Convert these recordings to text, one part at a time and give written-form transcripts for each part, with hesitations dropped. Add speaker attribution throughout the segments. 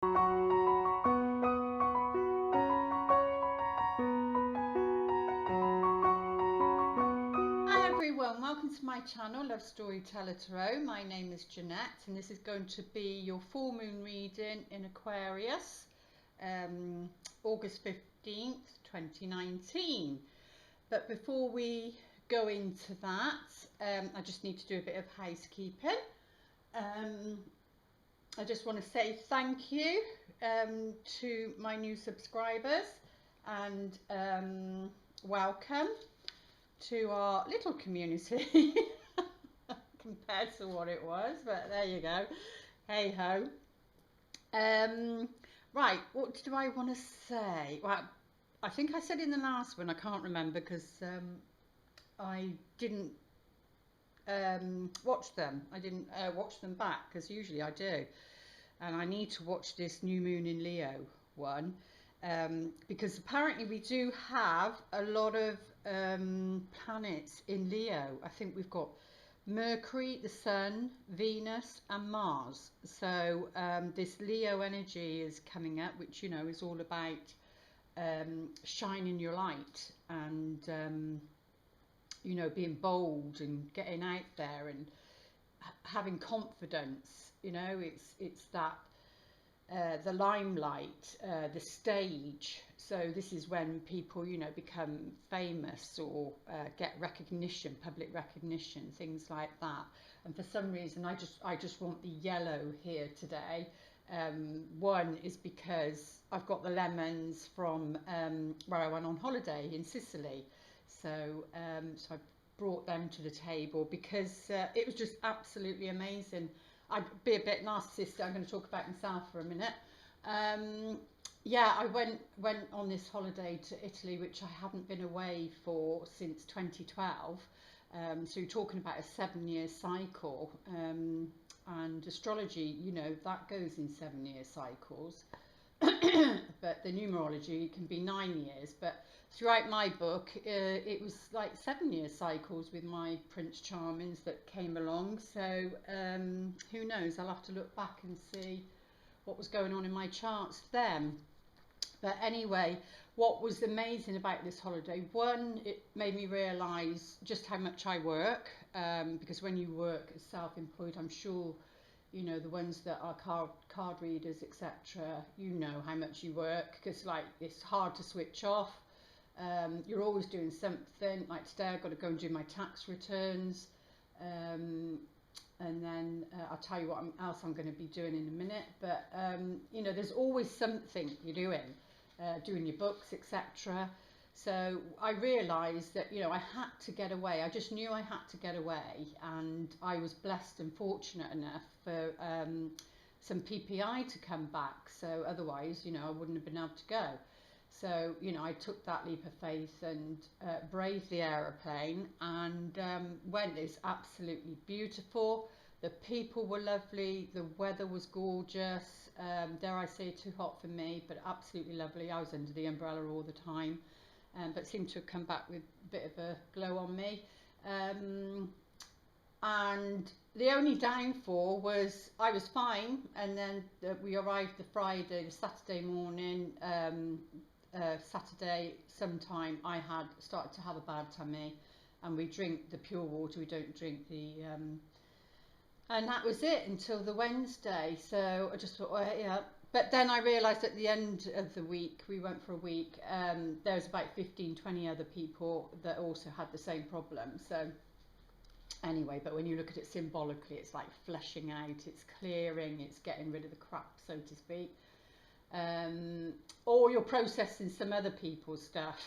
Speaker 1: Hi everyone, welcome to my channel, Love Storyteller Tarot. My name is Jeanette and this is going to be your full moon reading in Aquarius, August 15th, 2019. But before we go into that, I just need to do a bit of housekeeping. I just want to say thank you to my new subscribers and welcome to our little community compared to what it was, but there you go, hey ho. Right, what do I want to say? Well, I think I said in the last one, I can't remember because I didn't watch them. I didn't watch them back, because usually I do, and I need to watch this new moon in Leo one, because apparently we do have a lot of planets in Leo. I think we've got Mercury, the Sun, Venus and Mars. So this Leo energy is coming up, which, you know, is all about shining your light and you know, being bold and getting out there and having confidence. You know, it's that the limelight, the stage. So this is when people, you know, become famous or get recognition, public recognition, things like that. And for some reason, I just want the yellow here today. One is because I've got the lemons from where I went on holiday in Sicily. So so I brought them to the table because it was just absolutely amazing. I'd be a bit narcissistic. I'm going to talk about myself for a minute. Yeah, I went on this holiday to Italy, which I hadn't been away for since 2012. So you're talking about a 7-year cycle, and astrology, you know, that goes in 7-year cycles. But the numerology can be 9 years. But throughout my book, it was like 7-year cycles with my Prince Charmings that came along. So who knows? I'll have to look back and see what was going on in my charts then. But anyway, what was amazing about this holiday? One, it made me realise just how much I work, because when you work as self-employed, I'm sure, you know, the ones that are card readers, etc., you know how much you work, because like it's hard to switch off. You're always doing something. Like today I've got to go and do my tax returns, and then I'll tell you what else I'm going to be doing in a minute. But you know, there's always something you're doing your books, etc. So I realised that, you know, I had to get away. I just knew I had to get away, and I was blessed and fortunate enough for some PPI to come back. So otherwise, you know, I wouldn't have been able to go. So, you know, I took that leap of faith and braved the aeroplane and went. It's absolutely beautiful. The people were lovely. The weather was gorgeous. Dare I say, too hot for me, but absolutely lovely. I was under the umbrella all the time, but seemed to have come back with a bit of a glow on me. And the only downfall was I was fine, and then we arrived the Friday, the Saturday morning. Saturday sometime I had started to have a bad tummy, and we drink the pure water, we don't drink the and that was it until the Wednesday. So I just thought, well, yeah. But then I realised at the end of the week, we went for a week, there was about 15-20 other people that also had the same problem. So anyway, but when you look at it symbolically, it's like fleshing out, it's clearing, it's getting rid of the crap, so to speak. Or you're processing some other people's stuff.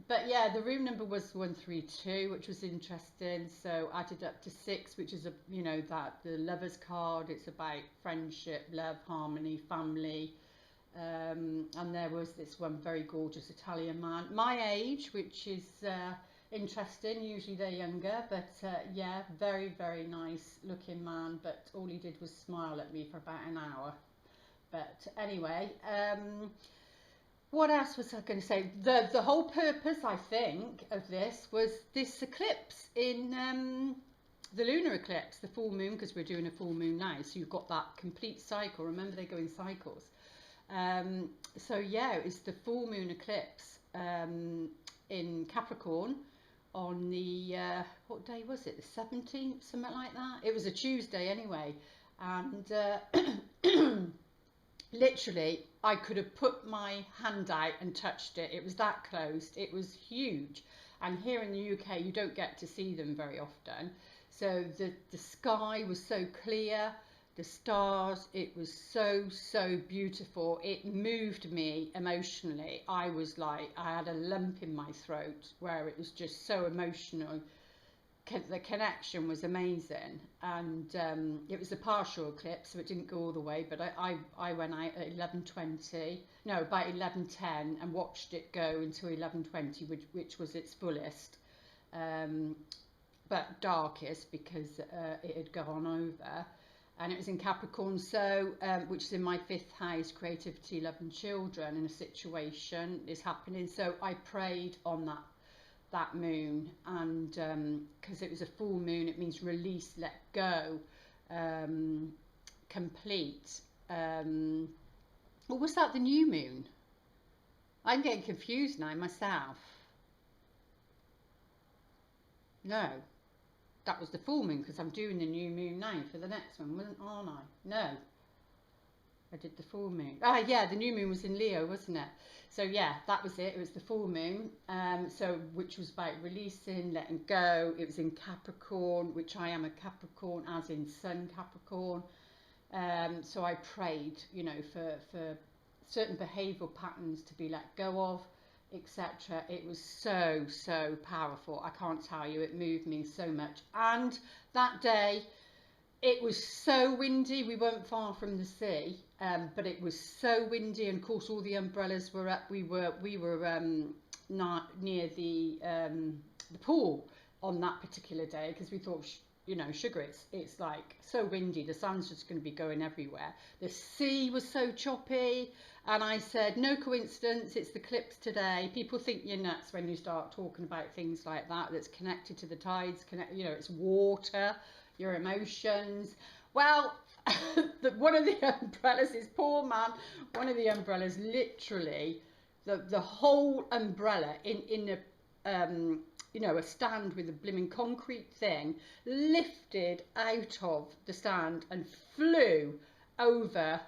Speaker 1: But yeah, the room number was 132, which was interesting. So added up to 6, which is, a, you know, that the lover's card. It's about friendship, love, harmony, family. And there was this one very gorgeous Italian man, my age, which is interesting. Usually they're younger, but yeah, very, very nice looking man. But all he did was smile at me for about an hour. But anyway, what else was I going to say? The whole purpose, I think, of this was this eclipse in the lunar eclipse, the full moon, because we're doing a full moon now, so you've got that complete cycle. Remember, they go in cycles. So yeah, it's the full moon eclipse in Capricorn on the what day was it, the 17th, something like that. It was a Tuesday anyway, and literally I could have put my hand out and touched it. It was that close. It was huge, and here in the UK you don't get to see them very often. So the sky was so clear, the stars, it was so beautiful. It moved me emotionally. I was like, I had a lump in my throat where it was just so emotional. The connection was amazing, and it was a partial eclipse, so it didn't go all the way, but I went out at 11:20, no, about 11:10, and watched it go until 11:20, which was its fullest, but darkest, because it had gone over. And it was in Capricorn, so which is in my 5th house, creativity, love and children, and a situation is happening. So I prayed on that moon, and because it was a full moon, it means release, let go, complete. Or was that the new moon? I'm getting confused now myself. No, that was the full moon, because I'm doing the new moon now for the next one, aren't I? No, I did the full moon. Ah, yeah, the new moon was in Leo, wasn't it? So yeah, that was it. It was the full moon. So which was about releasing, letting go. It was in Capricorn, which I am a Capricorn, as in Sun Capricorn. So I prayed, you know, for certain behavioural patterns to be let go of, etc. It was so powerful. I can't tell you, it moved me so much. And that day, it was so windy. We weren't far from the sea, but it was so windy, and of course all the umbrellas were up. We were not near the pool on that particular day, because we thought, you know, sugar, it's like so windy, the sun's just going to be going everywhere. The sea was so choppy, and I said, no coincidence, it's the eclipse today. People think you're nuts when you start talking about things like that, that's connected to the tides, you know, it's water, your emotions. Well, one of the umbrellas, this poor man, one of the umbrellas, literally, the whole umbrella in a you know, a stand with a blooming concrete thing, lifted out of the stand and flew over,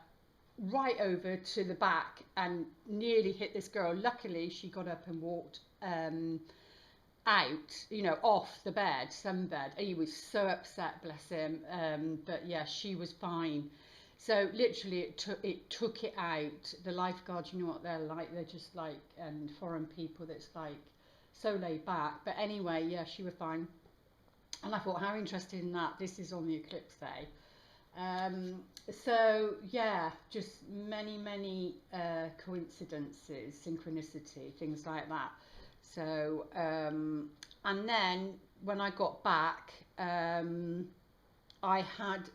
Speaker 1: right over to the back, and nearly hit this girl. Luckily she got up and walked out, you know, off the bed, sunbed. He was so upset, bless him, but yeah, she was fine. So literally it took it out. The lifeguards, you know what they're like, they're just like foreign people that's like so laid back. But anyway, yeah, she was fine. And I thought, how interesting that this is on the eclipse day. So yeah, just many coincidences, synchronicity, things like that. So and then when I got back, I had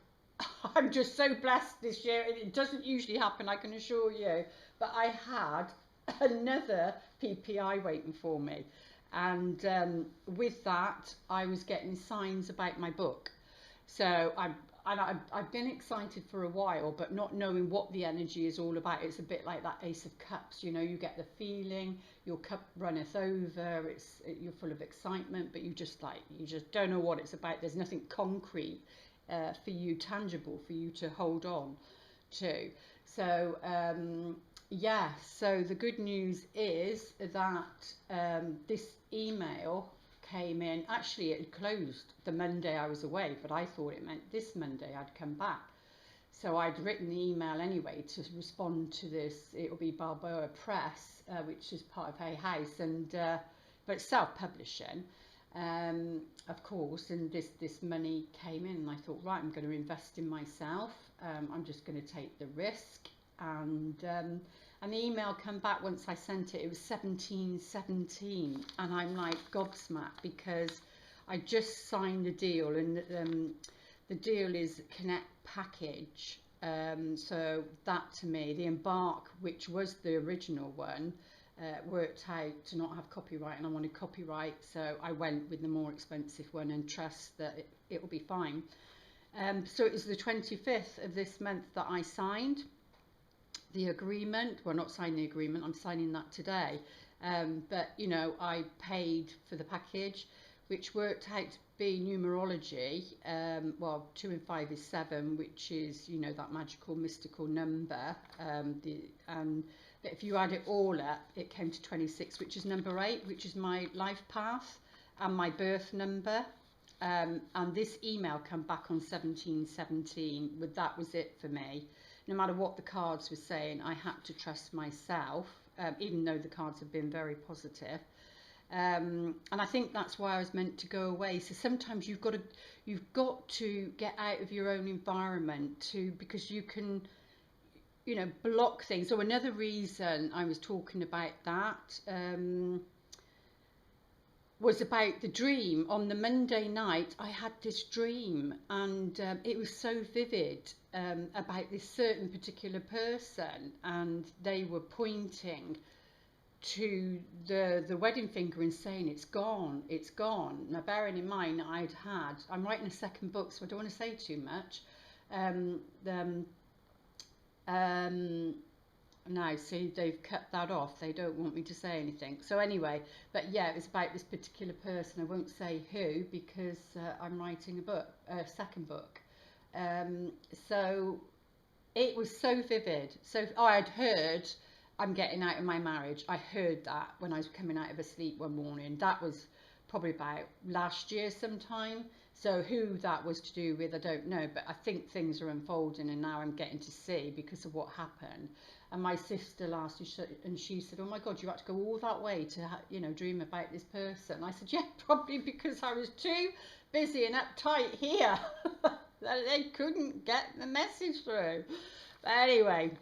Speaker 1: I'm just so blessed this year. It doesn't usually happen, I can assure you, but I had another PPI waiting for me, and with that I was getting signs about my book. So I've been excited for a while, but not knowing what the energy is all about. It's a bit like that Ace of Cups, you know, you get the feeling, your cup runneth over, you're full of excitement, but you just don't know what it's about. There's nothing concrete for you, tangible for you to hold on to. So yeah, so the good news is that this email came in. Actually, it had closed the Monday I was away, but I thought it meant this Monday I'd come back. So I'd written the email anyway to respond to this. It'll be Balboa Press, which is part of Hay House, and but it's self-publishing, of course. And this money came in, and I thought, right, I'm going to invest in myself. I'm just going to take the risk, and the email come back once I sent it. It was 1717, and I'm like gobsmacked, because I just signed the deal, and the deal is Connect package. So that, to me, the Embark, which was the original one, worked out to not have copyright, and I wanted copyright, so I went with the more expensive one and trust that it will be fine. So it was the 25th of this month that I signed the agreement. Well, not signed the agreement, I'm signing that today. But you know, I paid for the package, which worked out to be numerology. Well, 2 and 5 is 7, which is, you know, that magical mystical number. But if you add it all up, it came to 26, which is number 8, which is my life path and my birth number. And this email came back on 1717. That was it for me. No matter what the cards were saying, I had to trust myself, even though the cards have been very positive. And I think that's why I was meant to go away. So sometimes you've got to get out of your own environment because you can, you know, block things. So another reason I was talking about that was about the dream. On the Monday night, I had this dream, and it was so vivid, about this certain particular person, and they were pointing to the wedding finger and saying, it's gone, it's gone. Now, bearing in mind, I'm writing a second book, so I don't want to say too much. Now, see, they've cut that off. They don't want me to say anything. So anyway, but yeah, it was about this particular person. I won't say who because I'm writing a second book. So it was so vivid. So I'd heard, I'm getting out of my marriage. I heard that when I was coming out of a sleep one morning. That was probably about last year sometime. So who that was to do with, I don't know. But I think things are unfolding, and now I'm getting to see because of what happened. And my sister last, and she said, oh my God, you had to go all that way to, you know, dream about this person. I said, yeah, probably because I was too busy and uptight here that they couldn't get the message through. But anyway,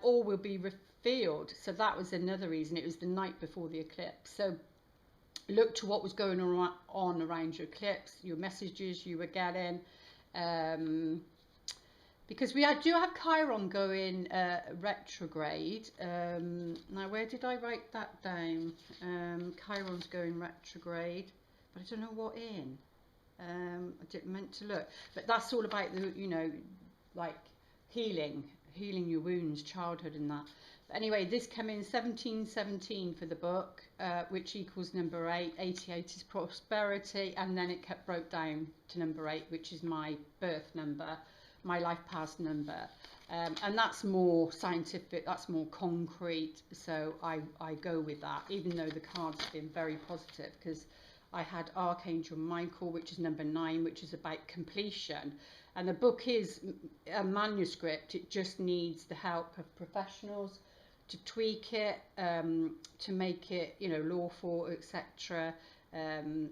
Speaker 1: all will be revealed. So that was another reason. It was the night before the eclipse. So look to what was going on around your eclipse, your messages you were getting. Because we do have Chiron going retrograde. Now, where did I write that down? Chiron's going retrograde, but I don't know what in. I didn't meant to look, but that's all about the, you know, like healing your wounds, childhood, and that. But anyway, this came in 1717 for the book, which equals number 8. 88 is prosperity, and then it broke down to number 8, which is my birth number. My life path number, and that's more scientific, that's more concrete, so I go with that, even though the cards have been very positive, because I had Archangel Michael, which is number 9, which is about completion, and the book is a manuscript. It just needs the help of professionals to tweak it, to make it, you know, lawful, etc., and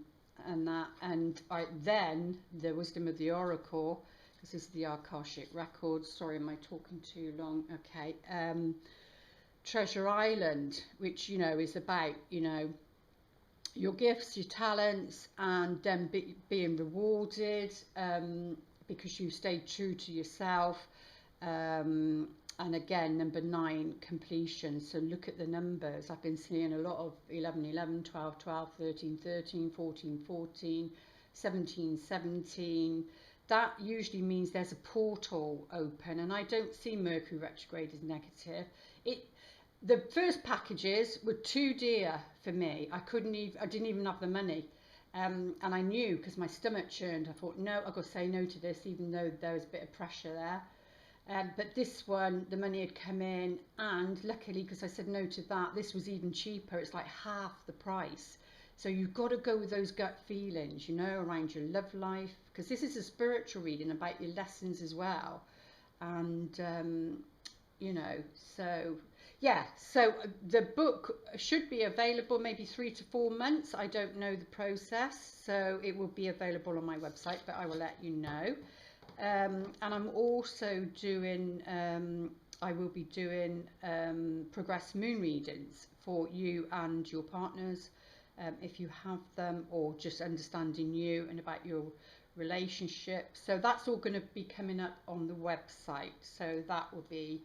Speaker 1: then the wisdom of the oracle. This is the Akashic Records. Sorry, am I talking too long? Okay. Treasure Island, which, you know, is about, you know, your gifts, your talents, and then being rewarded because you stayed true to yourself. And again, number 9, completion. So look at the numbers. I've been seeing a lot of 11, 11, 12, 12, 13, 13, 14, 14, 17, 17. That usually means there's a portal open, and I don't see Mercury retrograde as negative. The first packages were too dear for me. I didn't even have the money, and I knew because my stomach churned. I thought, no, I've got to say no to this, even though there was a bit of pressure there. But this one, the money had come in, and luckily, because I said no to that, this was even cheaper. It's like half the price. So you've got to go with those gut feelings, you know, around your love life, because this is a spiritual reading about your lessons as well. And, you know, so, yeah, so the book should be available maybe 3 to 4 months. I don't know the process, so it will be available on my website, but I will let you know. And I'm also doing, I will be doing progress moon readings for you and your partners. If you have them, or just understanding you and about your relationship. So that's all going to be coming up on the website, so that will be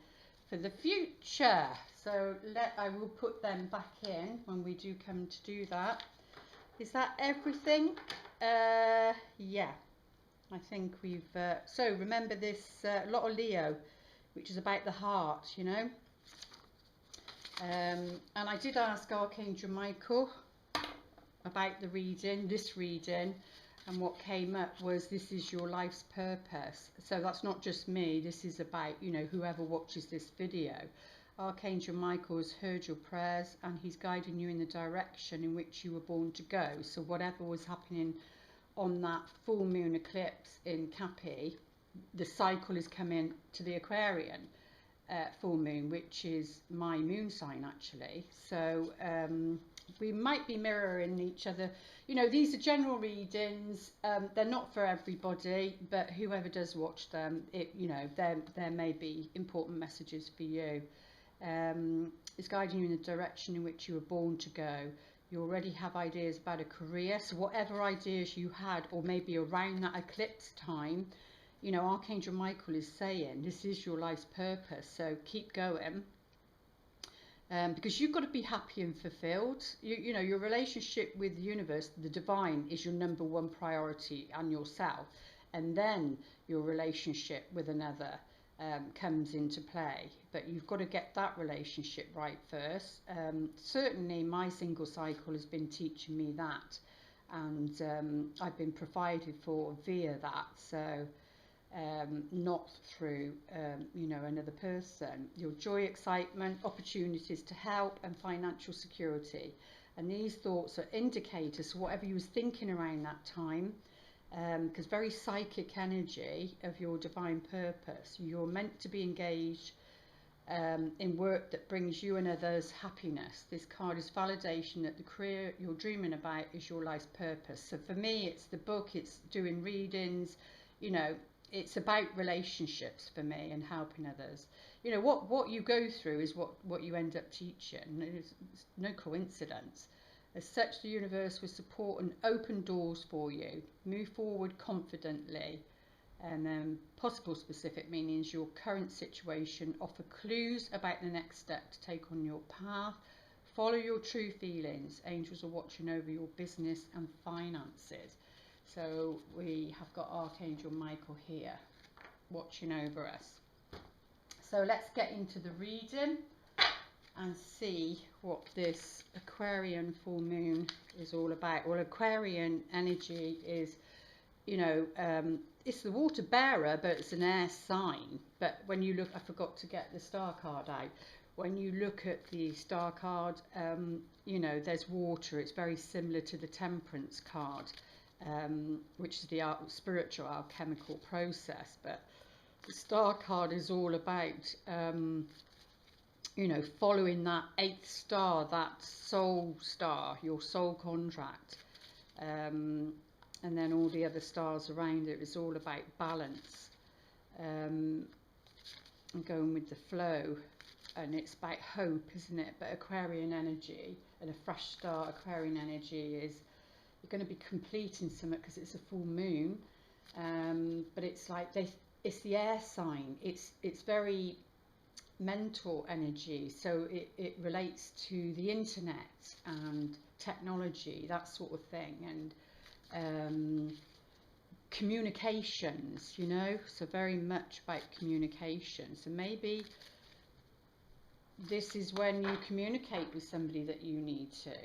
Speaker 1: for the future. So I will put them back in when we do come to do that. Is that everything? Yeah, I think we've so remember this a lot of Leo, which is about the heart, you know. And I did ask Archangel Michael about the reading, this reading, and what came up was this is your life's purpose. So that's not just me, this is about, you know, whoever watches this video. Archangel Michael has heard your prayers and he's guiding you in the direction in which you were born to go. So whatever was happening on that full moon eclipse in Capi, the cycle is coming to the Aquarian full moon, which is my moon sign actually. So we might be mirroring each other. You know, these are general readings. They're not for everybody, but whoever does watch them, you know, there may be important messages for you. It's guiding you in the direction in which you were born to go. You already have ideas about a career, so whatever ideas you had, or maybe around that eclipse time, you know, Archangel Michael is saying this is your life's purpose, so keep going. Because you've got to be happy and fulfilled. You know, your relationship with the universe, the divine, is your #1 priority, and yourself. And then your relationship with another comes into play. But you've got to get that relationship right first. Certainly my single cycle has been teaching me that. And I've been provided for via that. So not through you know, another person. Your joy, excitement, opportunities to help, and financial security, and these thoughts are indicators of whatever you was thinking around that time, because very psychic energy of your divine purpose. You're meant to be engaged in work that brings you and others happiness. This card is validation that the career you're dreaming about is your life's purpose. So for me, it's the book, it's doing readings, you know, it's about relationships for me and helping others. You know, what you go through is what you end up teaching. It's no coincidence. As such, the universe will support and open doors for you. Move forward confidently. And then possible specific meanings, your current situation, offer clues about the next step to take on your path. Follow your true feelings. Angels are watching over your business and finances. So we have got Archangel Michael here watching over us. So let's get into the reading and see what this Aquarian full moon is all about. Well, Aquarian energy is, you know, it's the water bearer, but it's an air sign. But when you look, I forgot to get the star card out. When you look at the star card, you know, there's water. It's very similar to the Temperance card. Which is the spiritual alchemical process, but the star card is all about you know, following that 8th star, that soul star, your soul contract, and then all the other stars around it. Is all about balance and going with the flow, and it's about hope, isn't it? But Aquarian energy and a fresh start, Aquarian energy is you're going to be completing something because it's a full moon, but it's like it's the air sign. It's very mental energy, so it relates to the internet and technology, that sort of thing, and communications, you know, so very much about communication. So maybe this is when you communicate with somebody that you need to.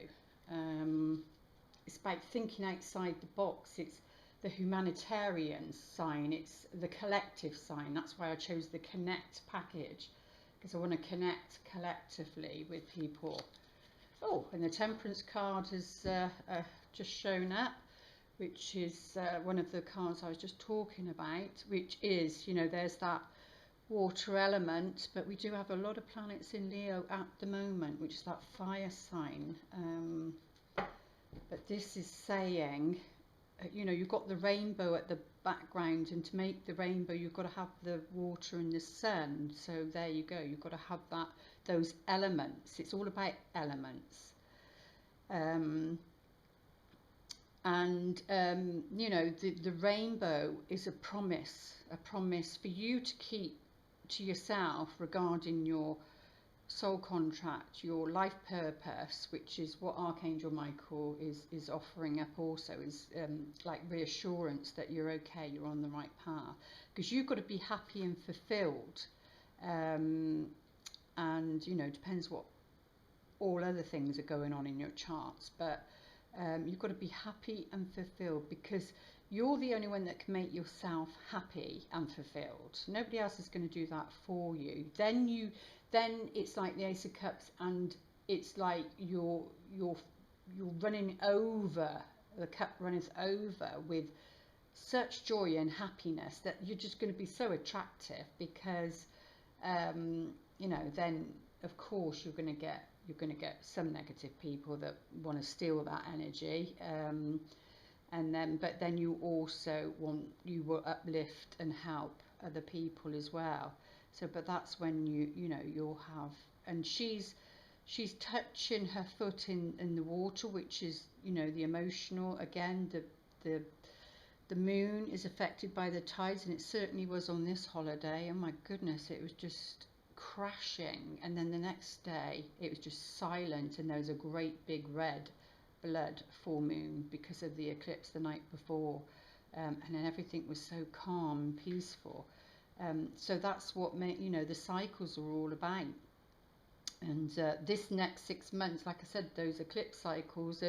Speaker 1: It's about thinking outside the box. It's the humanitarian sign. It's the collective sign. That's why I chose the connect package, because I want to connect collectively with people. Oh, and the Temperance card has just shown up, which is one of the cards I was just talking about, which is, you know, there's that water element, but we do have a lot of planets in Leo at the moment, which is that fire sign. But this is saying, you know, you've got the rainbow at the background, and to make the rainbow you've got to have the water and the sun. So there you go, you've got to have that, those elements. It's all about elements. You know, the rainbow is a promise for you to keep to yourself regarding your soul contract, your life purpose, which is what Archangel Michael is offering up also, is like reassurance that you're okay, you're on the right path, because you've got to be happy and fulfilled. And you know, depends what all other things are going on in your charts, but you've got to be happy and fulfilled, because you're the only one that can make yourself happy and fulfilled. Nobody else is going to do that for you. Then it's like the Ace of Cups, and it's like you're running over, the cup runneth over with such joy and happiness that you're just going to be so attractive, because you know, then of course you're going to get some negative people that want to steal that energy, but then you also you will uplift and help other people as well. So, but that's when you know, you'll have, and she's touching her foot in the water, which is, you know, the emotional. Again, the moon is affected by the tides, and it certainly was on this holiday. Oh my goodness, it was just crashing. And then the next day it was just silent, and there was a great big red blood full moon because of the eclipse the night before, and then everything was so calm and peaceful. So that's what you know, the cycles are all about. And this next 6 months, like I said, those eclipse cycles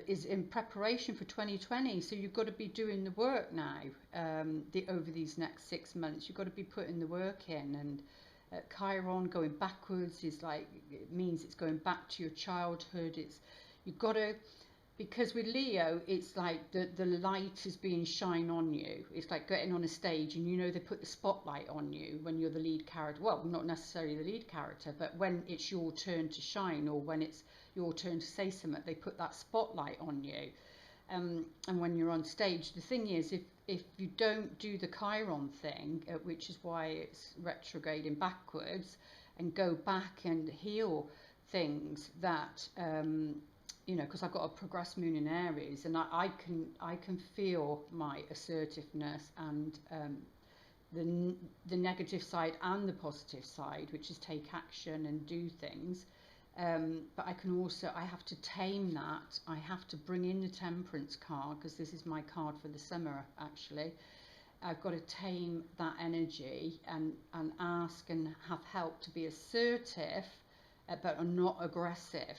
Speaker 1: is in preparation for 2020. So you've got to be doing the work now. Over these next 6 months, you've got to be putting the work in. And Chiron going backwards is like, it means it's going back to your childhood. You've got to, because with Leo, it's like the light is being shined on you. It's like getting on a stage, and you know, they put the spotlight on you when you're the lead character. Well, not necessarily the lead character, but when it's your turn to shine, or when it's your turn to say something, they put that spotlight on you. And when you're on stage, the thing is, if you don't do the Chiron thing, which is why it's retrograding backwards, and go back and heal things that you know, because I've got a progressed moon in Aries, and I can feel my assertiveness and the negative side and the positive side, which is take action and do things. But I have to tame that. I have to bring in the Temperance card, because this is my card for the summer, actually. I've got to tame that energy and ask and have help to be assertive, but I'm not aggressive,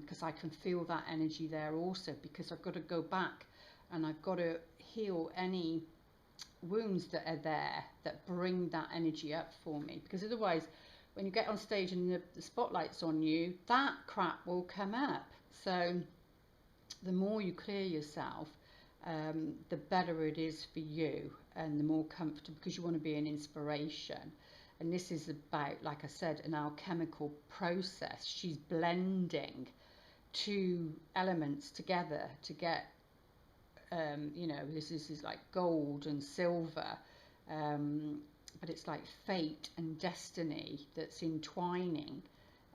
Speaker 1: because I can feel that energy there also, because I've got to go back and I've got to heal any wounds that are there that bring that energy up for me, because otherwise when you get on stage and the spotlight's on you, that crap will come up. So the more you clear yourself, the better it is for you, and the more comfortable, because you want to be an inspiration. And this is about, like I said, an alchemical process. She's blending two elements together to get, you know, this is like gold and silver, but it's like fate and destiny that's entwining,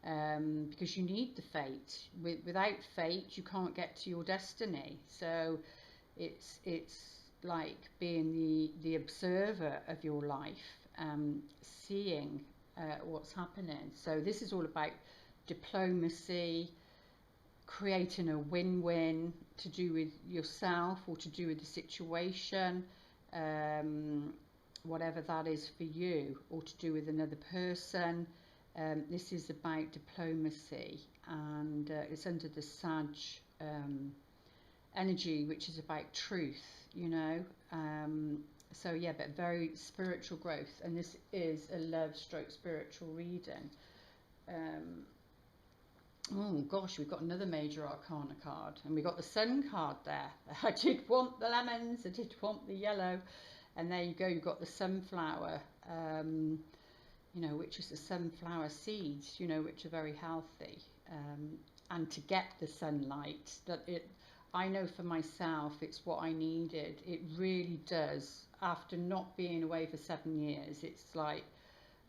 Speaker 1: because you need the fate. Without fate, you can't get to your destiny. So it's like being the observer of your life, seeing what's happening. So this is all about diplomacy, creating a win-win, to do with yourself or to do with the situation, whatever that is for you, or to do with another person. This is about diplomacy, and it's under the Sag energy, which is about truth, you know. So yeah, but very spiritual growth, and this is a love stroke spiritual reading. Oh gosh, we've got another major arcana card, and we got the Sun card there. I did want the lemons, I did want the yellow, and there you go, you've got the sunflower, you know, which is the sunflower seeds, you know, which are very healthy, and to get the sunlight, I know for myself, it's what I needed. It really does. After not being away for 7 years, it's like,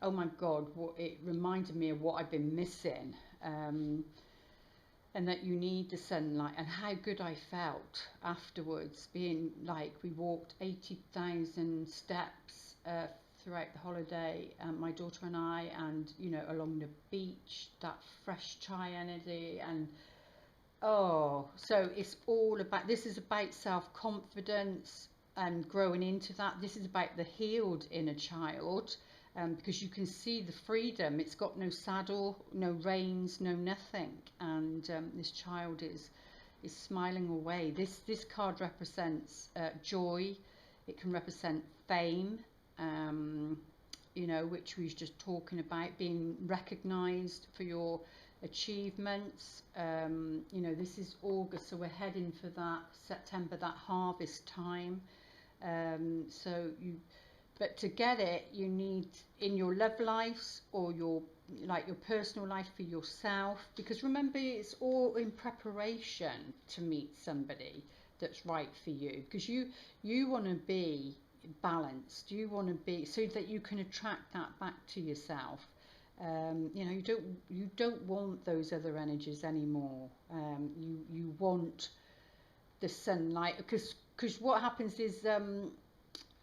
Speaker 1: oh my God, it reminded me of what I've been missing, and that you need the sunlight, and how good I felt afterwards, being like, we walked 80,000 steps throughout the holiday, my daughter and I, and you know, along the beach, that fresh chai energy. And oh, so it's all about, this is about self-confidence and growing into that. This is about the healed inner child, because you can see the freedom. It's got no saddle, no reins, no nothing. And this child is smiling away. This card represents joy. It can represent fame, you know, which we was just talking about, being recognized for your achievements. You know, this is August, so we're heading for that September, that harvest time. So you, but to get it, you need, in your love lives or your, like your personal life for yourself, because remember, it's all in preparation to meet somebody that's right for you, because you want to be balanced, you want to be, so that you can attract that back to yourself. You know, you don't want those other energies anymore. You want the sunlight, because what happens is,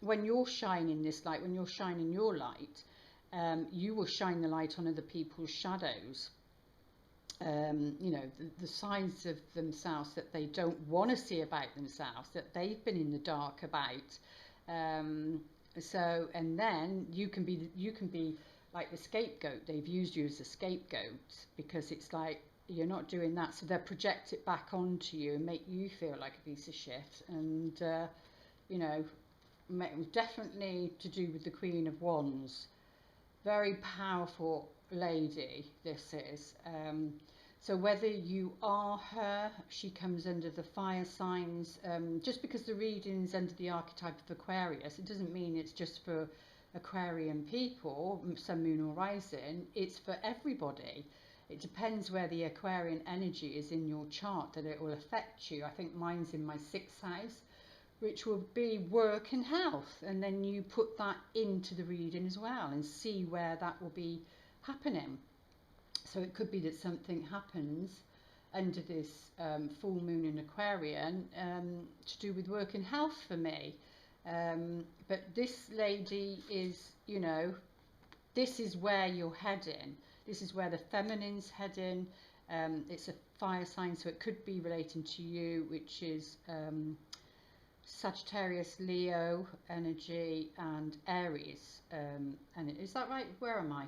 Speaker 1: when you're shining this light, when you're shining your light, you will shine the light on other people's shadows. You know, the sides of themselves that they don't want to see about themselves, that they've been in the dark about. So, and then you can be like the scapegoat. They've used you as a scapegoat, because it's like, you're not doing that, so they'll project it back onto you and make you feel like a piece of shit. And you know, definitely to do with the Queen of Wands. Very powerful lady this is. So whether you are her, she comes under the fire signs. Just because the reading's under the archetype of Aquarius, it doesn't mean it's just for Aquarian people, Sun, Moon or Rising. It's for everybody. It depends where the Aquarian energy is in your chart that it will affect you. I think mine's in my 6th house, which will be work and health. And then you put that into the reading as well and see where that will be happening. So it could be that something happens under this full moon in Aquarian to do with work and health for me. But this lady is, you know, this is where you're heading. This is where the feminine's heading. It's a fire sign, so it could be relating to you, which is Sagittarius, Leo energy, and Aries. And is that right? Where am I?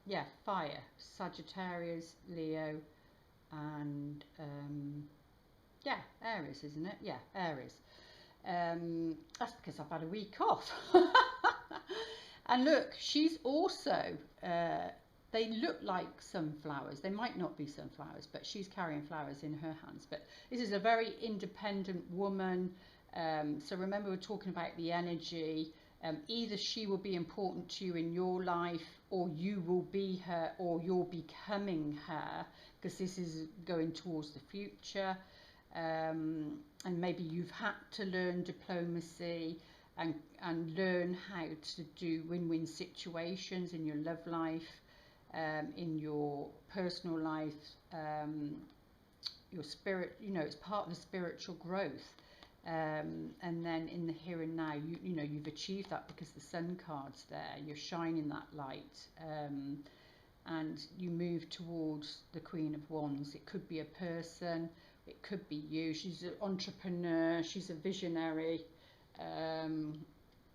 Speaker 1: Yeah, fire. Sagittarius, Leo, and yeah, Aries, isn't it? Yeah, Aries. That's because I've had a week off. And look, she's also, they look like sunflowers. They might not be sunflowers, but she's carrying flowers in her hands. But this is a very independent woman. So remember, we're talking about the energy. Either she will be important to you in your life, or you will be her, or you're becoming her, because this is going towards the future. And maybe you've had to learn diplomacy and learn how to do win-win situations in your love life, in your personal life, your spirit, you know, it's part of the spiritual growth. And then in the here and now, you know, you've achieved that because the sun card's there, you're shining that light, and you move towards the Queen of Wands. It could be a person, it could be you. She's an entrepreneur, she's a visionary.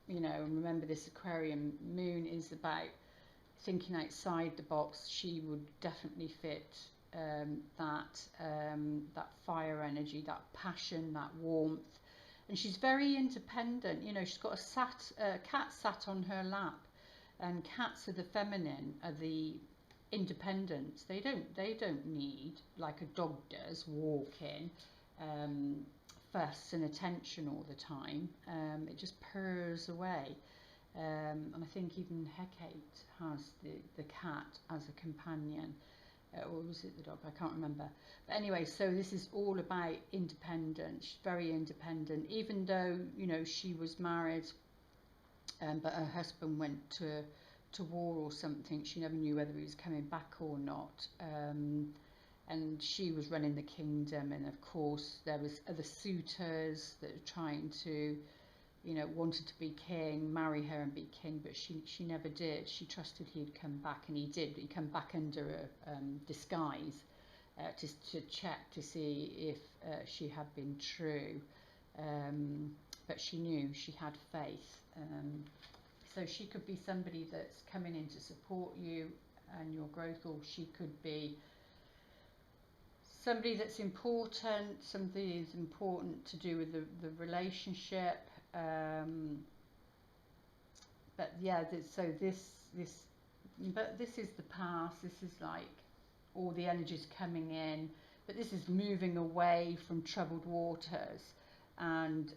Speaker 1: You know, and remember, this Aquarian moon is about thinking outside the box. She would definitely fit that fire energy, that passion, that warmth. And she's very independent. You know, she's got a cat sat on her lap, and cats are the feminine, are the independent. They don't need, like a dog does, walking, fuss and attention all the time. It just purrs away. And I think even Hecate has the cat as a companion. Or was it the dog? I can't remember. But anyway, so this is all about independence. She's very independent, even though, you know, she was married, but her husband went to war or something. She never knew whether he was coming back or not. And she was running the kingdom, and of course there was other suitors that were trying to, you know, wanted to be king, marry her and be king, but she never did. She trusted he'd come back, and he did. He come back under a disguise to check to see if she had been true. But she knew, she had faith. So she could be somebody that's coming in to support you and your growth, or she could be somebody that's important, somebody that's important to do with the relationship. But yeah, so but this is the past. This is like all the energies coming in, but this is moving away from troubled waters. And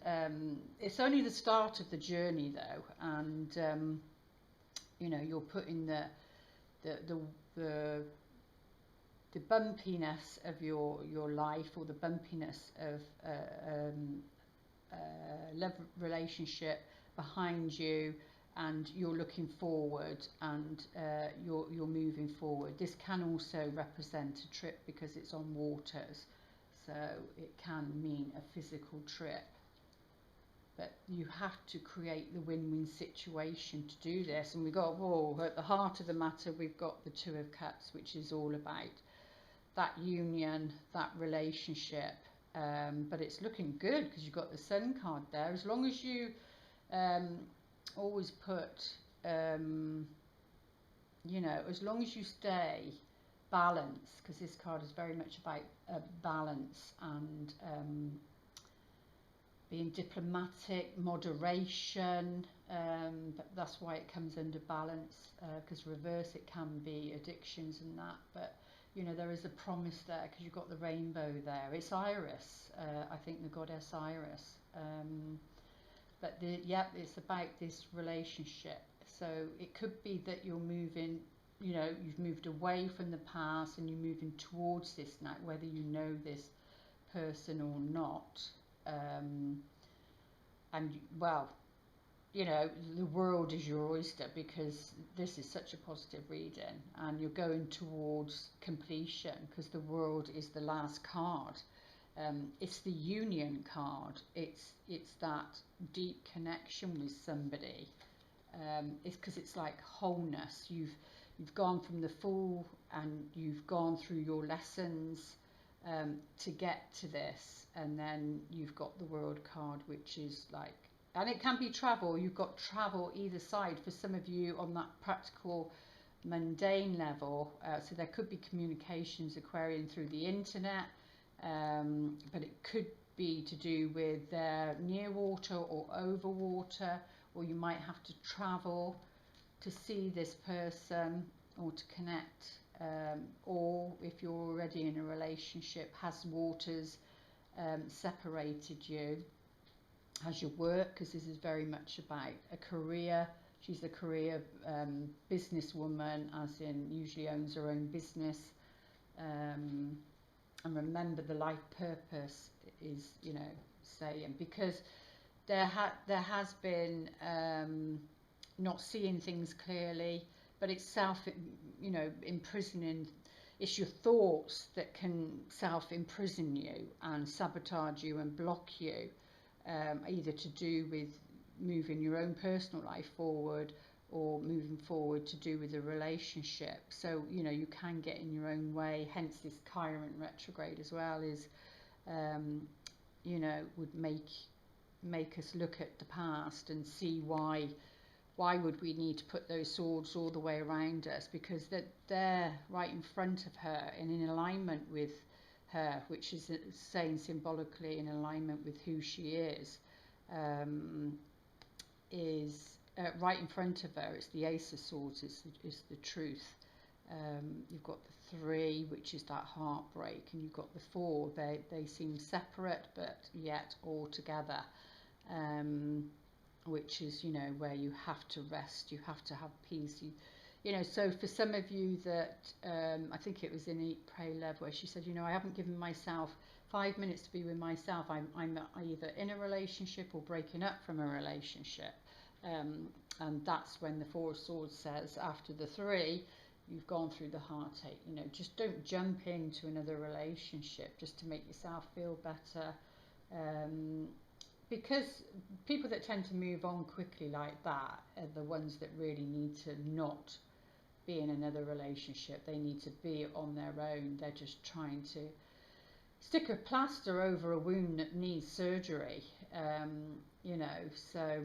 Speaker 1: it's only the start of the journey, though, and you know, you're putting the bumpiness of your life, or the bumpiness of love relationship behind you, and you're looking forward, and you're moving forward. This can also represent a trip because it's on waters, so it can mean a physical trip. But you have to create the win-win situation to do this. And we've got, at the heart of the matter, we've got the Two of Cups, which is all about that union, that relationship. But it's looking good because you've got the Sun card there. As long as you always put, you know, as long as you stay balanced, because this card is very much about balance and being diplomatic, moderation, but that's why it comes under balance, because reverse it can be addictions and that. But you know, there is a promise there because you've got the rainbow there. It's Iris, I think the goddess Iris. But it's about this relationship. So it could be that you're moving, you know, you've moved away from the past and you're moving towards this now, whether you know this person or not. And well, you know, the world is your oyster because this is such a positive reading, and you're going towards completion because the world is the last card. It's the union card. It's that deep connection with somebody. It's because it's like wholeness. You've gone from the Fool, and you've gone through your lessons to get to this, and then you've got the World card, which is like, and it can be travel. You've got travel either side for some of you on that practical, mundane level. So there could be communications, Aquarian, through the internet, but it could be to do with near water or over water, or you might have to travel to see this person or to connect. Or if you're already in a relationship, has waters separated you? Has your work, because this is very much about a career. She's a career businesswoman, as in usually owns her own business. And remember, the life purpose is, you know, saying, because there has been not seeing things clearly, but it's you know, imprisoning. It's your thoughts that can self-imprison you and sabotage you and block you, either to do with moving your own personal life forward or moving forward to do with a relationship. So, you know, you can get in your own way, hence this Chiron retrograde as well is, you know, would make us look at the past and see why would we need to put those swords all the way around us, because they're right in front of her and in alignment with her, which is saying symbolically in alignment with who she is right in front of her. It's the Ace of Swords, is the truth. You've got the 3, which is that heartbreak, and you've got the 4. They seem separate but yet all together. Which is, you know, where you have to rest, you have to have peace. You know, so for some of you that, I think it was in Eat, Pray, Love, where she said, you know, I haven't given myself 5 minutes to be with myself. I'm either in a relationship or breaking up from a relationship. And that's when the 4 of Swords says, after the 3, you've gone through the heartache. You know, just don't jump into another relationship just to make yourself feel better. because people that tend to move on quickly like that are the ones that really need to not be in another relationship. They need to be on their own. They're just trying to stick a plaster over a wound that needs surgery, you know. So,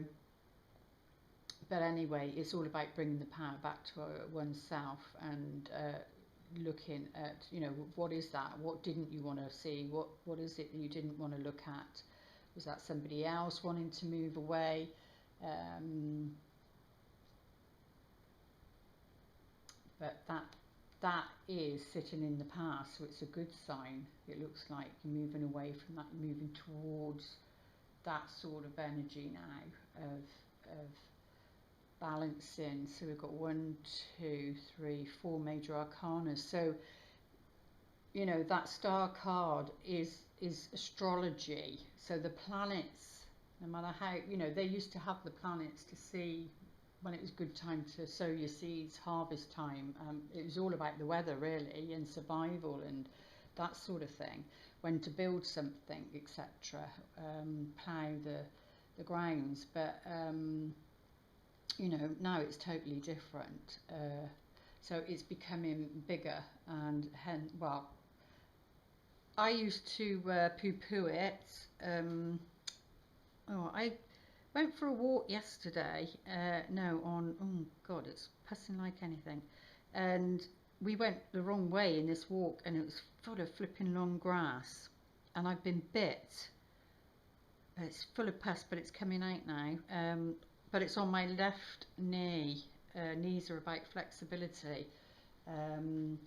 Speaker 1: but anyway, it's all about bringing the power back to oneself and looking at, you know, what is that? What didn't you want to see? What is it that you didn't want to look at? Was that somebody else wanting to move away? But that is sitting in the past, so it's a good sign. It looks like you're moving away from that, you're moving towards that sort of energy now of balancing. So we've got 1, 2, 3, 4 major arcana. So, you know, that star card is astrology. So the planets, no matter how, you know, they used to have the planets to see when it was good time to sow your seeds, harvest time. It was all about the weather really, and survival and that sort of thing. When to build something, etc. Plough the grounds. But you know, now it's totally different. So it's becoming bigger, and well, I used to poo-poo it. I went for a walk yesterday. Oh God, it's pussing like anything. And we went the wrong way in this walk, and it was full of flipping long grass. And I've been bit. It's full of pus, but it's coming out now. But it's on my left knee. Knees are about flexibility. I can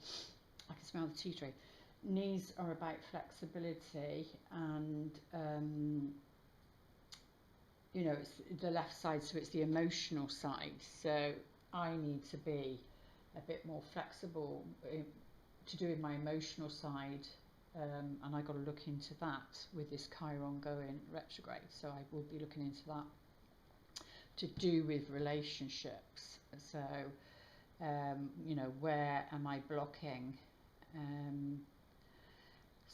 Speaker 1: smell the tea tree. Knees are about flexibility, and you know, it's the left side, so it's the emotional side. So I need to be a bit more flexible to do with my emotional side, and I got to look into that with this Chiron going retrograde. So I will be looking into that to do with relationships. So you know, where am I blocking?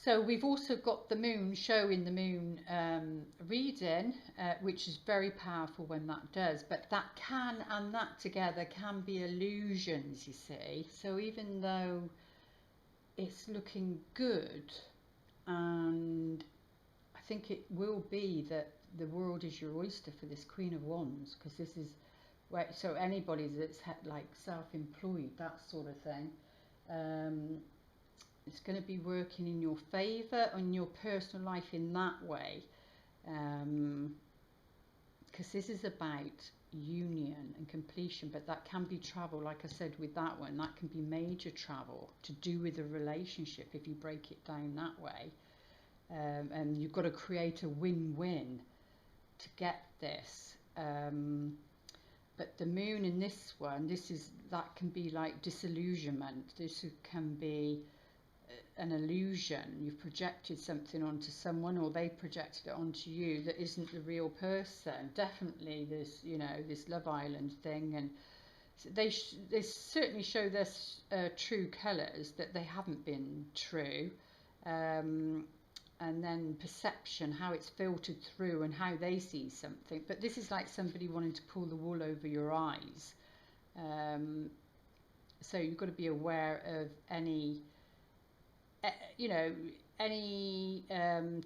Speaker 1: So we've also got the moon, showing the moon reading, which is very powerful when that does. But that and that together can be illusions, you see. So even though it's looking good, and I think it will be that the world is your oyster for this Queen of Wands, because this is where, so anybody that's like self-employed, that sort of thing, it's going to be working in your favour on your personal life in that way, because this is about union and completion. But that can be travel, like I said with that one, that can be major travel to do with a relationship if you break it down that way. And you've got to create a win-win to get this. But the moon in this one, that can be like disillusionment. This can be an illusion. You've projected something onto someone, or they projected it onto you that isn't the real person. Definitely this, you know, this Love Island thing, and they certainly show their true colours, that they haven't been true. And then perception, how it's filtered through and how they see something. But this is like somebody wanting to pull the wool over your eyes. So you've got to be aware of any, you know, any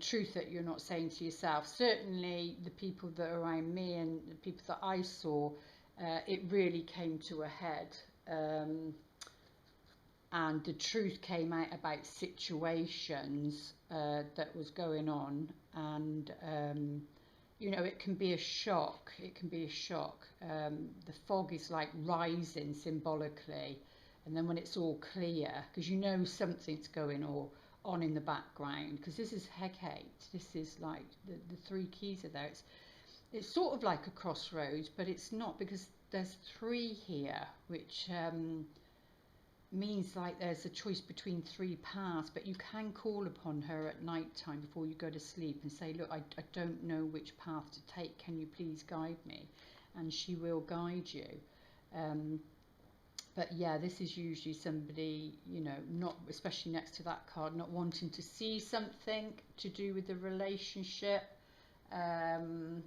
Speaker 1: truth that you're not saying to yourself. Certainly the people that are around me and the people that I saw, it really came to a head. And the truth came out about situations that was going on, and you know, it can be a shock. It can be a shock. The fog is like rising symbolically, and then when it's all clear, because you know something's going on in the background, because this is Hecate. This is like the 3 keys are there. It's sort of like a crossroads, but it's not, because there's 3 here, which means like there's a choice between 3 paths. But you can call upon her at night time before you go to sleep and say, look, I don't know which path to take, can you please guide me? And she will guide you. But yeah, this is usually somebody, you know, not, especially next to that card, not wanting to see something to do with the relationship. And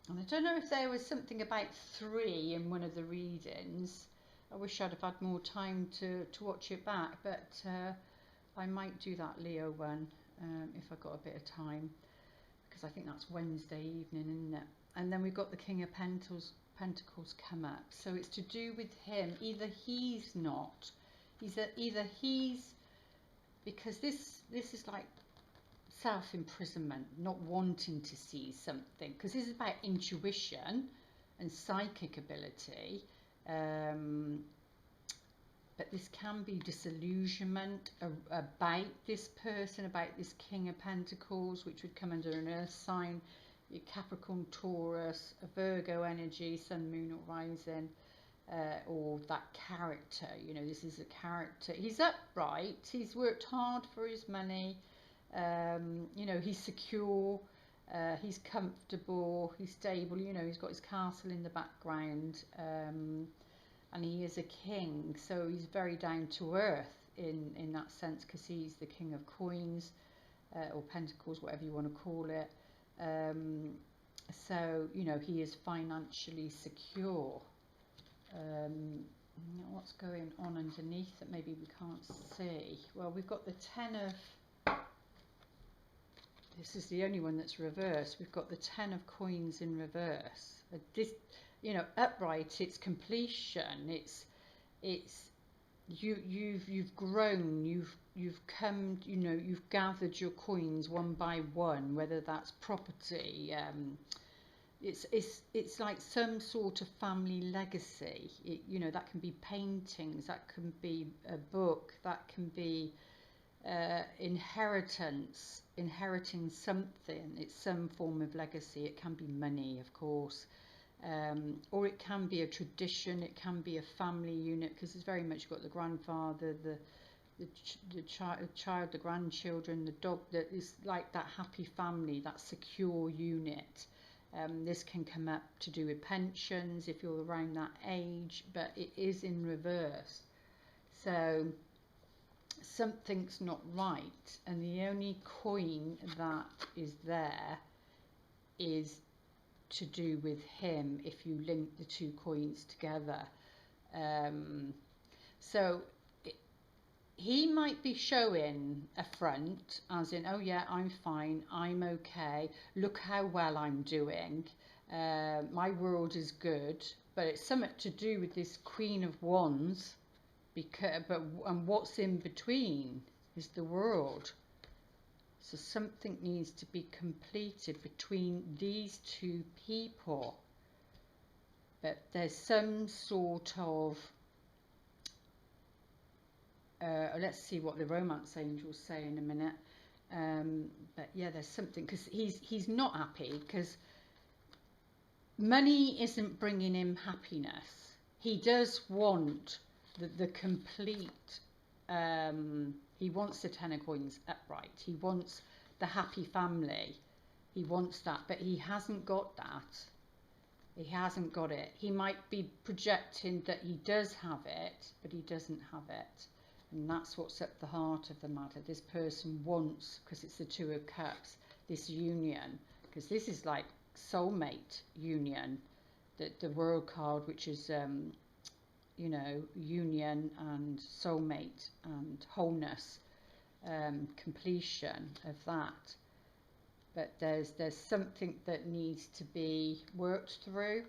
Speaker 1: I don't know if there was something about 3 in one of the readings. I wish I'd have had more time to watch it back, but I might do that Leo one if I got a bit of time, because I think that's Wednesday evening, isn't it? And then we've got the King of Pentacles come up. So it's to do with him. Either he's not. Either he's, because this is like self-imprisonment, not wanting to see something, because this is about intuition and psychic ability, but this can be disillusionment about this person, about this King of Pentacles, which would come under an earth sign, your Capricorn, Taurus, a Virgo energy, Sun, Moon or Rising, or that character. You know, this is a character. He's upright, he's worked hard for his money, you know, he's secure, he's comfortable, he's stable, you know, he's got his castle in the background, and he is a king, so he's very down to earth in that sense, because he's the King of Coins, or Pentacles, whatever you want to call it. So, you know, he is financially secure. What's going on underneath that maybe we can't see? Well, we've got the 10 of... This is the only one that's reversed. We've got the 10 of Coins in reverse. This, you know, upright, it's completion. It's you've grown. You've come. You know, you've gathered your coins one by one. Whether that's property, it's like some sort of family legacy. You know, that can be paintings. That can be a book. That can be inheritance, inheriting something. It's some form of legacy. It can be money, of course, or it can be a tradition. It can be a family unit, because it's very much got the grandfather, the child, the grandchildren, the dog. That is like that happy family, that secure unit. This can come up to do with pensions if you're around that age, but it is in reverse. So something's not right, and the only coin that is there is to do with him if you link the 2 coins together. So he might be showing a front, as in, oh yeah, I'm fine, I'm okay, look how well I'm doing, my world is good, but it's something to do with this Queen of Wands. And what's in between is the world. So something needs to be completed between these 2 people. But there's some sort of let's see what the romance angels say in a minute. But yeah, there's something, because he's not happy, because money isn't bringing him happiness. He does want the complete, he wants the 10 of Coins upright, he wants the happy family, he wants that, but he hasn't got that. He hasn't got it. He might be projecting that he does have it, but he doesn't have it, and that's what's at the heart of the matter. This person wants, because it's the 2 of Cups, this union, because this is like soulmate union, the World card, which is you know, union and soulmate and wholeness, completion of that. But there's something that needs to be worked through,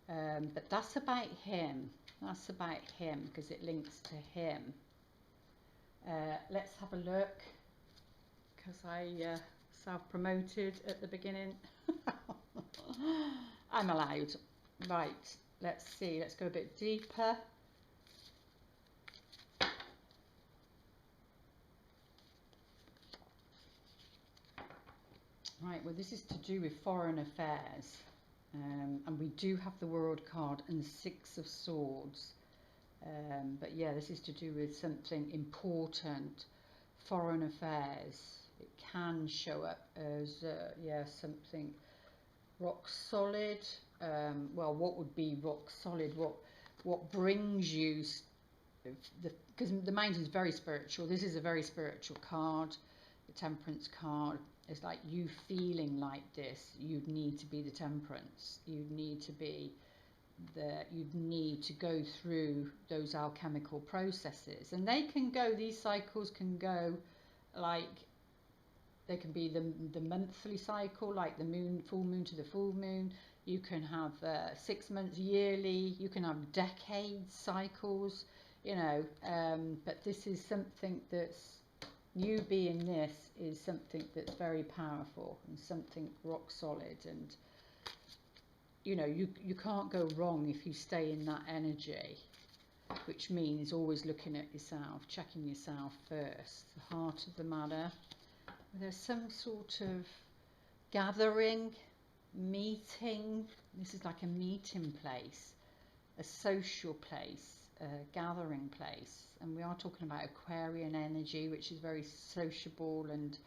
Speaker 1: but that's about him. That's about him, because it links to him. Let's have a look, because I self-promoted at the beginning. I'm allowed. Right. Let's see, let's go a bit deeper. Right, well, this is to do with foreign affairs. And we do have the World card and 6 of Swords. But yeah, this is to do with something important, foreign affairs. It can show up as, yeah, something rock solid. Well, what would be rock solid? What brings you, because the mind is very spiritual. This is a very spiritual card, the Temperance card. it's like you feeling like this, you'd need to be the Temperance. You'd need to be you'd need to go through those alchemical processes, and they can go, these cycles can go like, they can be the monthly cycle, like the moon, full moon to the full moon. You can have 6 months, yearly. You can have decades cycles, you know. But this is something that's, you being this is something that's very powerful and something rock solid. And you know, you can't go wrong if you stay in that energy, which means always looking at yourself, checking yourself first. The heart of the matter. There's some sort of gathering, meeting. This is like a meeting place, a social place, a gathering place. And we are talking about Aquarian energy, which is very sociable, and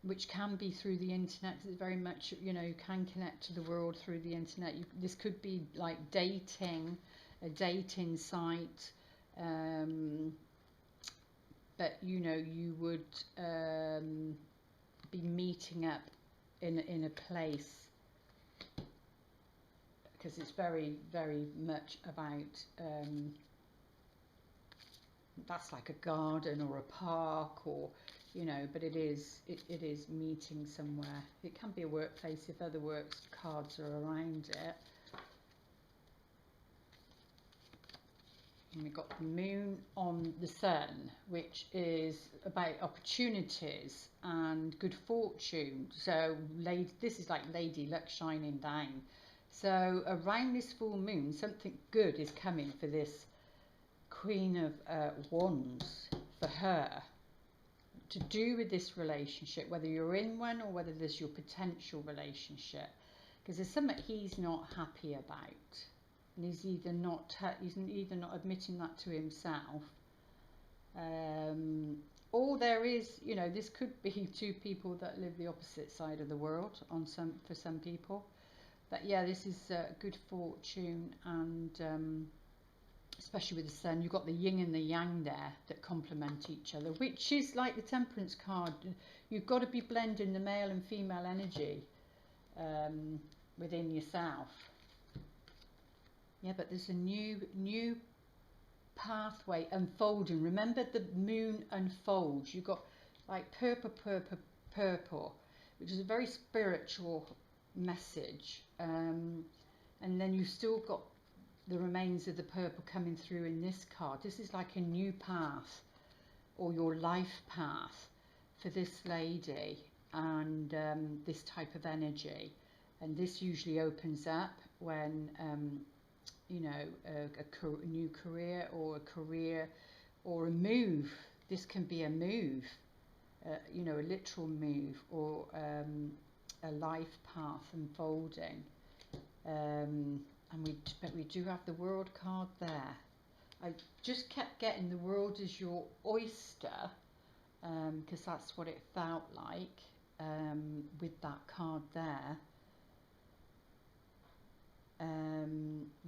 Speaker 1: which can be through the internet. It's very much, you know, you can connect to the world through the internet. This could be like dating, a dating site. But you know, you would be meeting up in a place, because it's very, very much about that's like a garden or a park, or you know, but it is meeting somewhere. It can be a workplace if other works cards are around it. And we've got the moon on the sun, which is about opportunities and good fortune. So this is like Lady Luck shining down. So around this full moon, something good is coming for this Queen of Wands, for her, to do with this relationship, whether you're in one or whether there's your potential relationship, because there's something he's not happy about. And he's either not admitting that to himself, or there is, you know, this could be two people that live the opposite side of the world for some people. But yeah, this is good fortune, and especially with the sun, you've got the yin and the yang there that complement each other, which is like the Temperance card. You've got to be blending the male and female energy within yourself. Yeah, but there's a new pathway unfolding. Remember, the moon unfolds. You've got like purple, which is a very spiritual message. And then you've still got the remains of the purple coming through in this card. This is like a new path, or your life path for this lady, and this type of energy. And this usually opens up when you know, a new career, or a move. This can be a move, you know, a literal move, or a life path unfolding. But we do have the World card there. I just kept getting the world is your oyster, because that's what it felt like with that card there.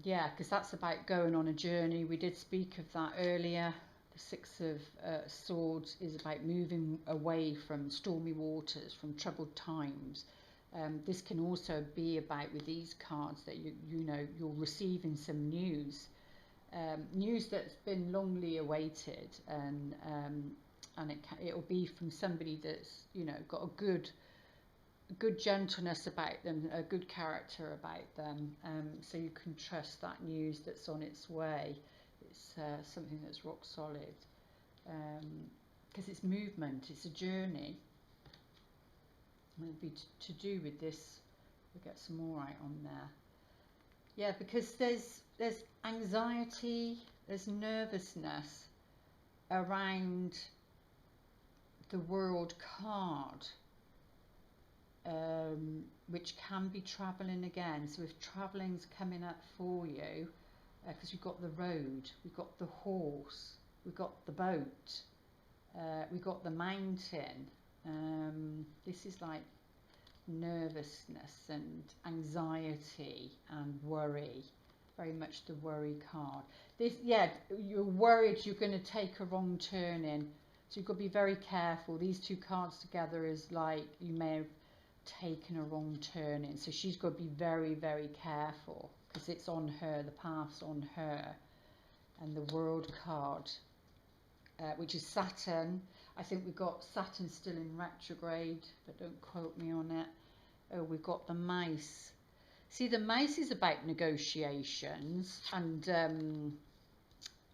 Speaker 1: Yeah, because that's about going on a journey. We did speak of that earlier. The Six of Swords is about moving away from stormy waters, from troubled times. This can also be about, with these cards, that you know, you're receiving some news, news that's been longly awaited, and it'll be from somebody that's, you know, got a good gentleness about them, a good character about them, so you can trust that news that's on its way. It's something that's rock solid, because it's movement, it's a journey. It'll be to do with this. We'll get some more out on there. Yeah, because there's anxiety, there's nervousness around the World card, which can be travelling again. So if travelling's coming up for you, because we've got the road, we've got the horse, we've got the boat, we've got the mountain. This is like nervousness and anxiety and worry, very much the worry card. This, yeah, you're worried you're going to take a wrong turn in So you've got to be very careful. These two cards together is like you may have taken a wrong turn in. So she's got to be very, very careful because it's on her, the path's on her. And the World card, which is Saturn. I think we've got Saturn still in retrograde, but don't quote me on it. Oh, we've got the Mice. See, the Mice is about negotiations and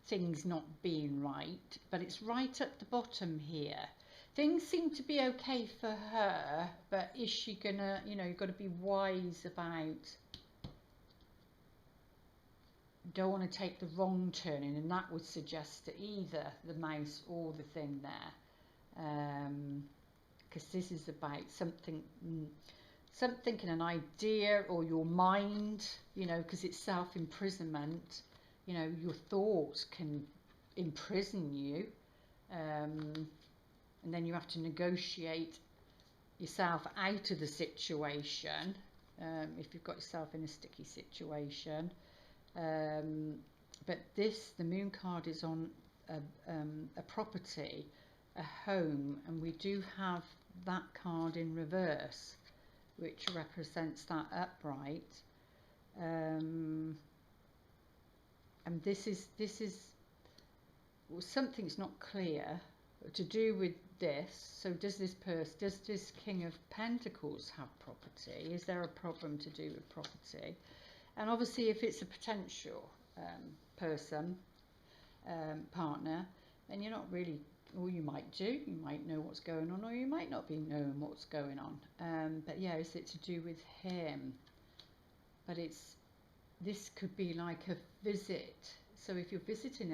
Speaker 1: things not being right, but it's right at the bottom here. Things seem to be okay for her, but is she gonna, you know, you've got to be wise about, don't want to take the wrong turn in, and that would suggest to either the Mouse or the thing there, because this is about something in an idea or your mind, you know, because it's self-imprisonment. You know, your thoughts can imprison you, and then you have to negotiate yourself out of the situation if you've got yourself in a sticky situation. But the Moon card is on a property, a home, and we do have that card in reverse, which represents that upright. And this is well, something's not clear to do with this. So does this King of Pentacles have property? Is there a problem to do with property? And obviously if it's a potential person, partner, then you're not really, or you might do, you might know what's going on, or you might not be knowing what's going on. But yeah, is it to do with him? But this could be like a visit. So if you're visiting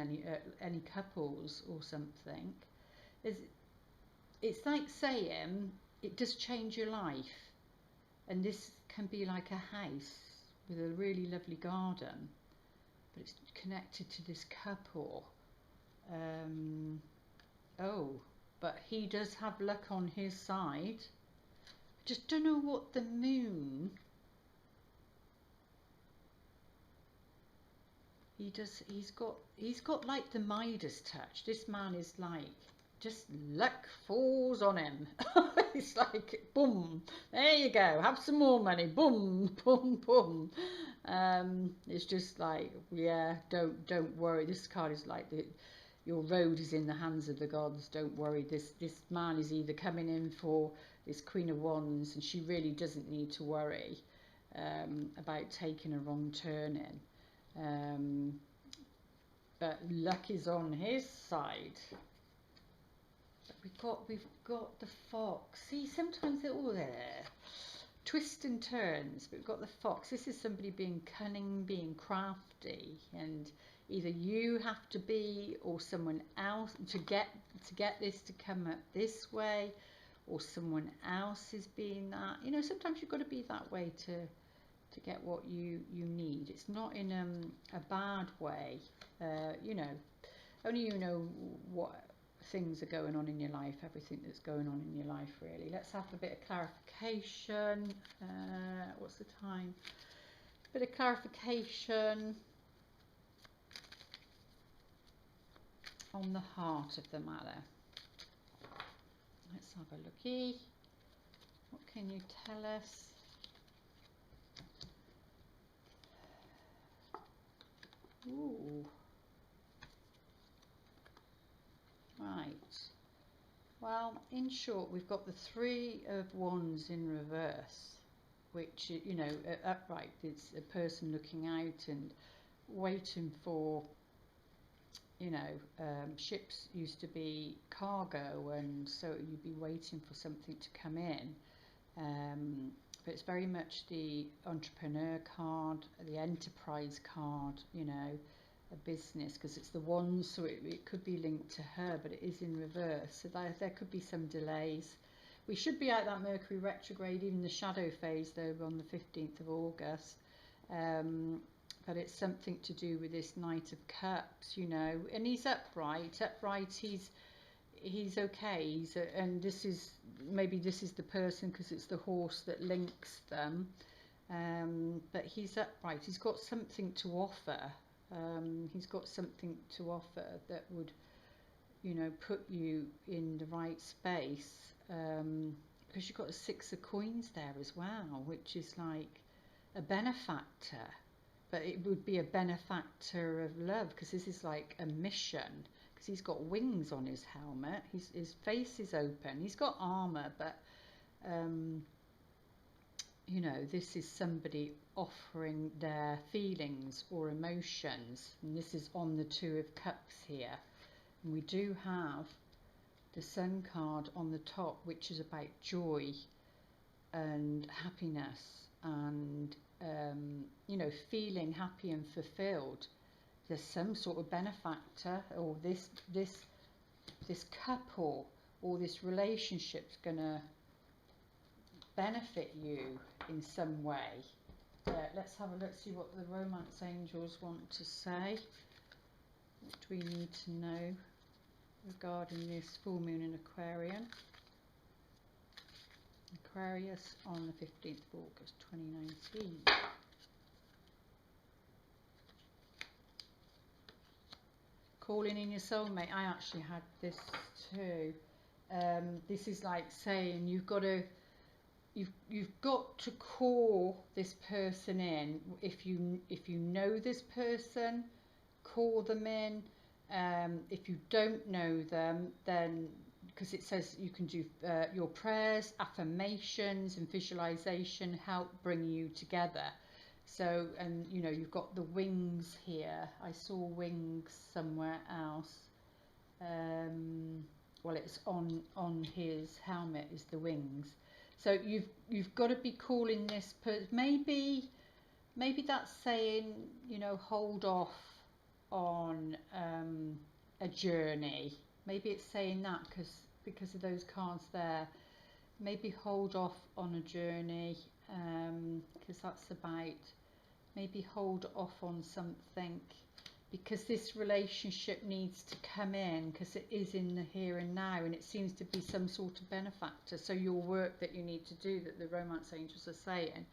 Speaker 1: any couples or something, it's like saying it does change your life, and this can be like a house with a really lovely garden, but it's connected to this couple. Oh, but he does have luck on his side. Just don't know what the Moon. He's got like the Midas touch. This man is like, just luck falls on him. It's like, boom, there you go, have some more money, boom, boom, boom. It's just like, yeah, don't worry. This card is like, your road is in the hands of the gods. Don't worry. This man is either coming in for this Queen of Wands, and she really doesn't need to worry about taking a wrong turn in. But luck is on his side. But we've got the Fox. See, sometimes they're all there, twists and turns. But we've got the Fox. This is somebody being cunning, being crafty, and either you have to be, or someone else to get this to come up this way, or someone else is being that. You know, sometimes you've got to be that way to get what you need. It's not in a bad way. You know, only you know what things are going on in your life, everything that's going on in your life, really. Let's have a bit of clarification. What's the time? Bit of clarification on the heart of the matter. Let's have a looky. What can you tell us? Ooh. Right. Well, in short, we've got the Three of Wands in reverse, which, you know, upright. It's a person looking out and waiting for, you know, ships used to be cargo, and so you'd be waiting for something to come in. But it's very much the entrepreneur card, the enterprise card, you know, a business, because it's the Wands, so it could be linked to her, but it is in reverse, so there could be some delays. We should be out that Mercury retrograde, even the shadow phase, though, on the 15th of August. But it's something to do with this Knight of Cups, you know, and he's upright, he's okay, and this is, maybe this is the person, because it's the horse that links them, but he's upright, he's got something to offer, that would, you know, put you in the right space, because you've got a 6 of coins there as well, which is like a benefactor, but it would be a benefactor of love, because this is like a mission, because he's got wings on his helmet, his face is open, he's got armor, but you know, this is somebody offering their feelings or emotions, and this is on the 2 of Cups here. And we do have the Sun card on the top, which is about joy and happiness and you know, feeling happy and fulfilled. There's some sort of benefactor, or this couple or this relationship's gonna benefit you in some way. Let's have a look, see what the romance angels want to say. What do we need to know regarding this full moon in Aquarius on the 15th of August 2019. Calling in your soulmate. I actually had this too. This is like saying you've got to call this person in. If you know this person, call them in. If you don't know them, then, because it says you can do your prayers, affirmations and visualization help bring you together. So, and you know, you've got the wings here. I saw wings somewhere else. Well, it's on his helmet is the wings. So you've got to be calling this person. Maybe that's saying, you know, hold off on a journey. Maybe it's saying that because of those cards there. Maybe hold off on a journey, because that's about, maybe hold off on something, because this relationship needs to come in, because it is in the here and now, and it seems to be some sort of benefactor. So your work that you need to do, that the romance angels are saying,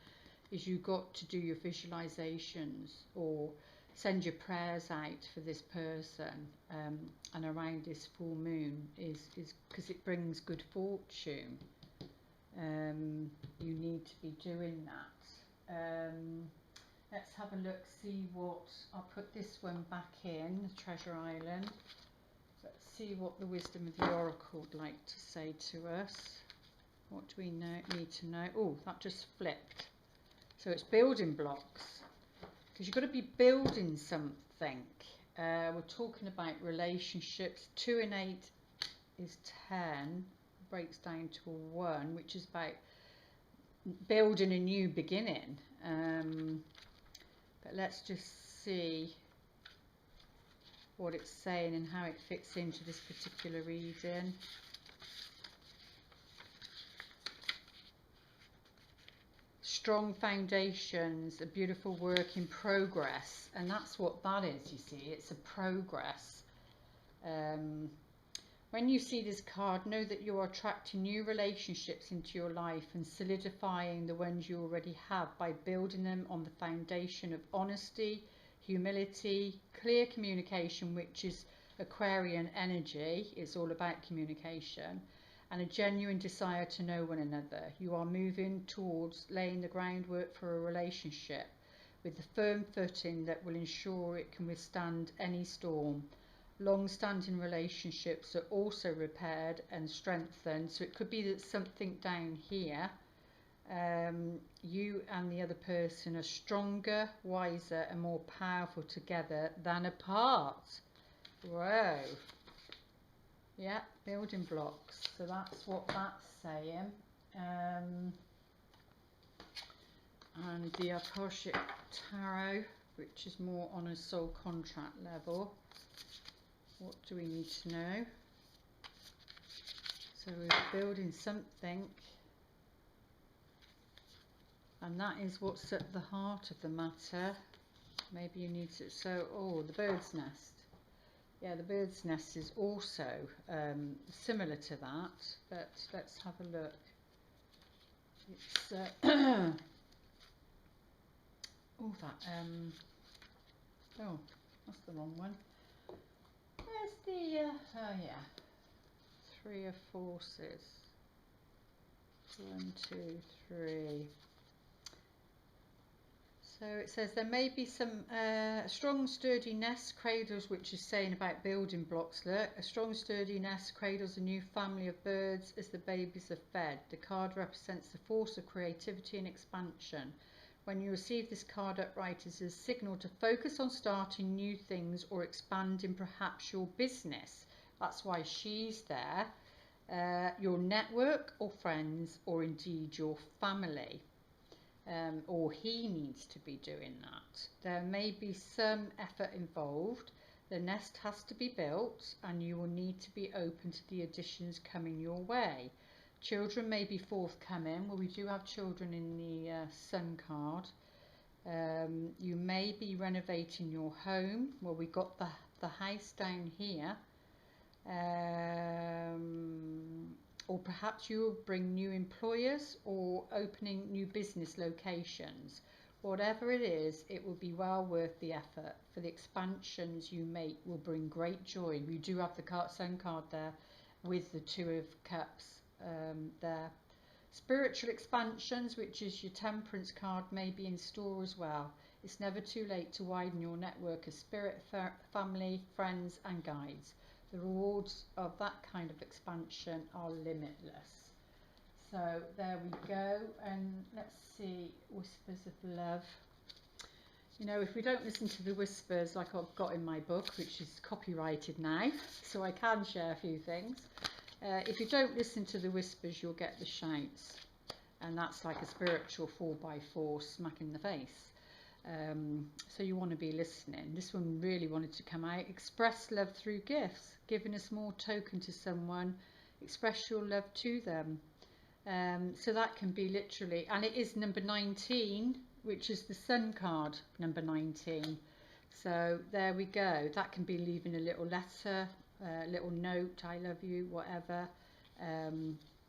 Speaker 1: is you've got to do your visualizations or send your prayers out for this person, and around this full moon is because it brings good fortune. You need to be doing that. Let's have a look, see what, I'll put this one back in, the Treasure Island. Let's see what the wisdom of the Oracle would like to say to us. What do we need to know? Oh, that just flipped. So it's building blocks, because you've got to be building something. We're talking about relationships. 2 and 8 is 10, breaks down to a 1, which is about building a new beginning. But let's just see what it's saying and how it fits into this particular reading. Strong foundations, a beautiful work in progress, and that's what that is, you see, it's a progress. When you see this card, know that you are attracting new relationships into your life and solidifying the ones you already have by building them on the foundation of honesty, humility, clear communication, which is Aquarian energy. It's all about communication, and a genuine desire to know one another. You are moving towards laying the groundwork for a relationship with a firm footing that will ensure it can withstand any storm. Long-standing relationships are also repaired and strengthened. So it could be that something down here, you and the other person are stronger, wiser and more powerful together than apart. Whoa. Yeah, building blocks. So that's what that's saying. And the Akashic Tarot, which is more on a soul contract level. What do we need to know? So we're building something, and that is what's at the heart of the matter. Maybe you need to, so, oh, the bird's nest. Yeah, the bird's nest is also similar to that, but let's have a look. It's oh, that oh, that's the wrong one. Where's Oh yeah. Three of Forces. 1, 2, 3. So it says there may be some strong sturdy nest cradles, which is saying about building blocks. Look, a strong sturdy nest cradles a new family of birds as the babies are fed. The card represents the force of creativity and expansion. When you receive this card upright, it is a signal to focus on starting new things or expanding perhaps your business. That's why she's there. Your network or friends, or indeed your family. Or he needs to be doing that. There may be some effort involved. The nest has to be built and you will need to be open to the additions coming your way. Children may be forthcoming. Well, we do have children in the Sun card. You may be renovating your home. Well, we got the house down here. Or perhaps you will bring new employers or opening new business locations. Whatever it is, it will be well worth the effort, for the expansions you make will bring great joy. We do have the Sun card there with the Two of Cups there. Spiritual expansions, which is your Temperance card, may be in store as well. It's never too late to widen your network of spirit, family, friends and guides. The rewards of that kind of expansion are limitless. So there we go, and let's see, whispers of love. You know, if we don't listen to the whispers like I've got in my book, which is copyrighted now, so I can share a few things. If you don't listen to the whispers, you'll get the shouts, and that's like a spiritual 4x4 smack in the face. So you want to be listening. This one really wanted to come out. Express love through gifts. Giving a small token to someone, express your love to them. So that can be literally, and it is number 19, which is the Sun card, number 19. So there we go. That can be leaving a little letter, a little note, I love you, whatever.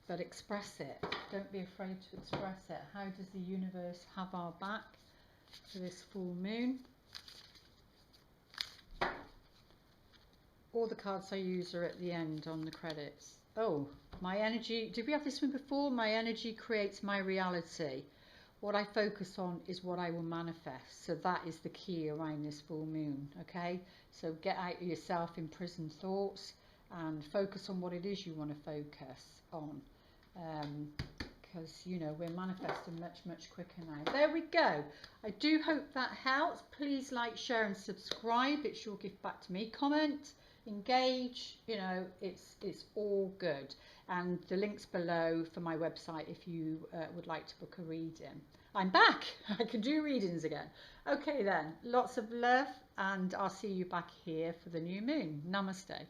Speaker 1: But express it. Don't be afraid to express it. How does the universe have our back for this full moon? All the cards I use are at the end on the credits. Oh, my energy. Did we have this one before? My energy creates my reality. What I focus on is what I will manifest. So that is the key around this full moon. Okay, so get out of yourself imprisoned thoughts and focus on what it is you want to focus on. Because you know we're manifesting much quicker now. There we go. I do hope that helps. Please like, share and subscribe. It's your gift back to me. Comment, engage, you know, it's all good. And the links below for my website if you would like to book a reading. I'm back. I can do readings again. Okay then, lots of love, and I'll see you back here for the new moon. Namaste.